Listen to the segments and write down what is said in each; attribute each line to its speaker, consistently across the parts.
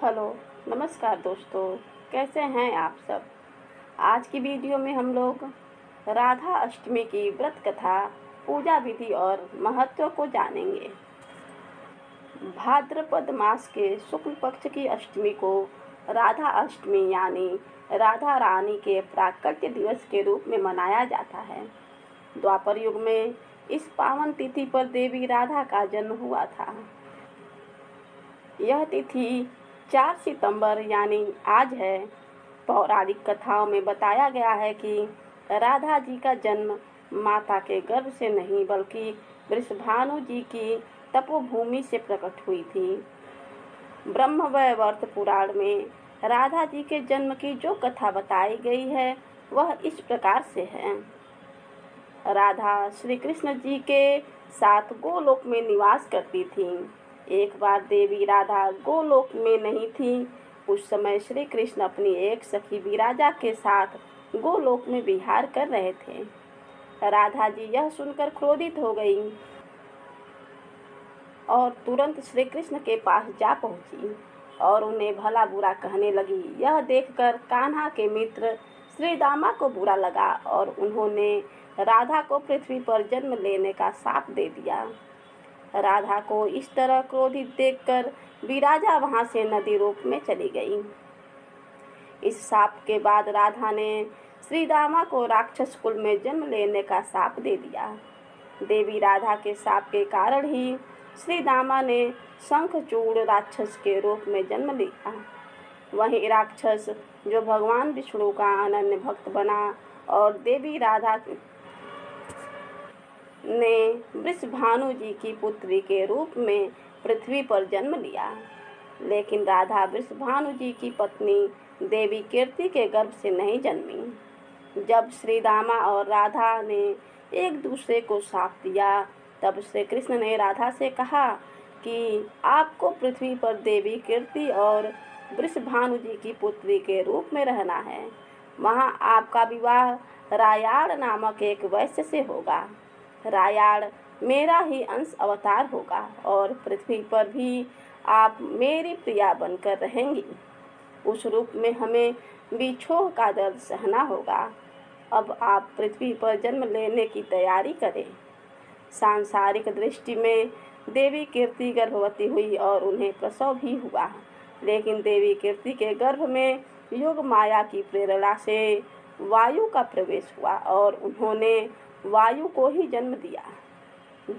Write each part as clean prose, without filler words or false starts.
Speaker 1: Hello, नमस्कार दोस्तों। कैसे हैं आप सब। आज की वीडियो में हम लोग राधा अष्टमी की व्रत कथा, पूजा विधि और महत्व को जानेंगे। भाद्रपद मास के शुक्ल पक्ष की अष्टमी को राधा अष्टमी यानी राधा रानी के प्राकट्य दिवस के रूप में मनाया जाता है। द्वापर युग में इस पावन तिथि पर देवी राधा का जन्म हुआ था। यह तिथि 4 सितंबर यानी आज है। पौराणिक कथाओं में बताया गया है कि राधा जी का जन्म माता के गर्भ से नहीं बल्कि वृषभानु जी की तपोभूमि से प्रकट हुई थी। ब्रह्मवैवर्त पुराण में राधा जी के जन्म की जो कथा बताई गई है वह इस प्रकार से है। राधा श्री कृष्ण जी के साथ गोलोक में निवास करती थी। एक बार देवी राधा गोलोक में नहीं थी। उस समय श्री कृष्ण अपनी एक सखी विराजा के साथ गोलोक में विहार कर रहे थे। राधा जी यह सुनकर क्रोधित हो गई और तुरंत श्री कृष्ण के पास जा पहुंची और उन्हें भला बुरा कहने लगी। यह देखकर कान्हा के मित्र श्री दामा को बुरा लगा और उन्होंने राधा को पृथ्वी पर जन्म लेने का शाप दे दिया। राधा को इस तरह क्रोधित देखकर विराजा वहां से नदी रूप में चली गई। इस शाप के बाद राधा ने श्री दामा को राक्षस कुल में जन्म लेने का शाप दे दिया। देवी राधा के शाप के कारण ही श्री दामा ने शंखचूड़ राक्षस के रूप में जन्म लिया। वही राक्षस जो भगवान विष्णु का अनन्य भक्त बना और देवी राधा ने वृषभानु जी की पुत्री के रूप में पृथ्वी पर जन्म लिया। लेकिन राधा वृषभानु जी की पत्नी देवी कीर्ति के गर्भ से नहीं जन्मी। जब श्री दामा और राधा ने एक दूसरे को शाप दिया तब श्री कृष्ण ने राधा से कहा कि आपको पृथ्वी पर देवी कीर्ति और वृषभानु जी की पुत्री के रूप में रहना है। वहाँ आपका विवाह रायाड़ नामक एक वैश्य से होगा। रायाड़ मेरा ही अंश अवतार होगा और पृथ्वी पर भी आप मेरी प्रिया बनकर रहेंगी। उस रूप में हमें विछोह का दर्द सहना होगा। अब आप पृथ्वी पर जन्म लेने की तैयारी करें। सांसारिक दृष्टि में देवी कीर्ति गर्भवती हुई और उन्हें प्रसव भी हुआ। लेकिन देवी कीर्ति के गर्भ में योग माया की प्रेरणा से वायु का प्रवेश हुआ और उन्होंने वायु को ही जन्म दिया।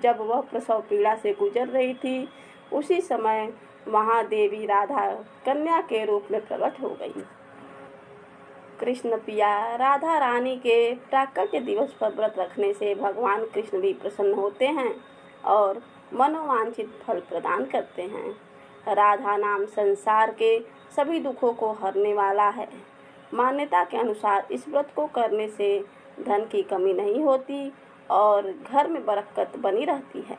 Speaker 1: जब वह प्रसव पीड़ा से गुजर रही थी उसी समय वहाँ देवी राधा कन्या के रूप में प्रकट हो गई। कृष्ण पिया राधा रानी के प्राकट्य दिवस पर व्रत रखने से भगवान कृष्ण भी प्रसन्न होते हैं और मनोवांछित फल प्रदान करते हैं। राधा नाम संसार के सभी दुखों को हरने वाला है। मान्यता के अनुसार इस व्रत को करने से धन की कमी नहीं होती और घर में बरकत बनी रहती है।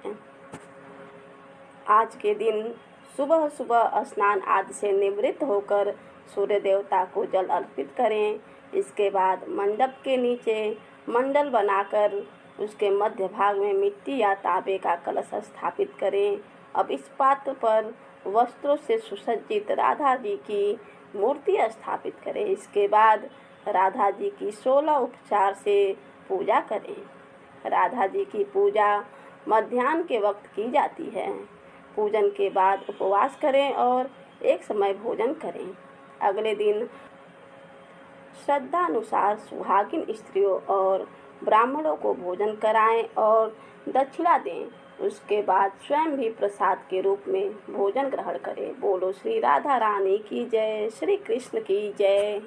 Speaker 1: आज के दिन सुबह सुबह स्नान आदि से निवृत्त होकर सूर्य देवता को जल अर्पित करें। इसके बाद मंडप के नीचे मंडल बनाकर उसके मध्य भाग में मिट्टी या तांबे का कलश स्थापित करें। अब इस पात्र पर वस्त्रों से सुसज्जित राधा जी की मूर्ति स्थापित करें। इसके बाद राधा जी की 16 उपचार से पूजा करें। राधा जी की पूजा मध्याह्न के वक्त की जाती है। पूजन के बाद उपवास करें और एक समय भोजन करें। अगले दिन श्रद्धानुसार सुहागिन स्त्रियों और ब्राह्मणों को भोजन कराएं और दक्षिणा दें। उसके बाद स्वयं भी प्रसाद के रूप में भोजन ग्रहण करें। बोलो श्री राधा रानी की जय, श्री कृष्ण की जय।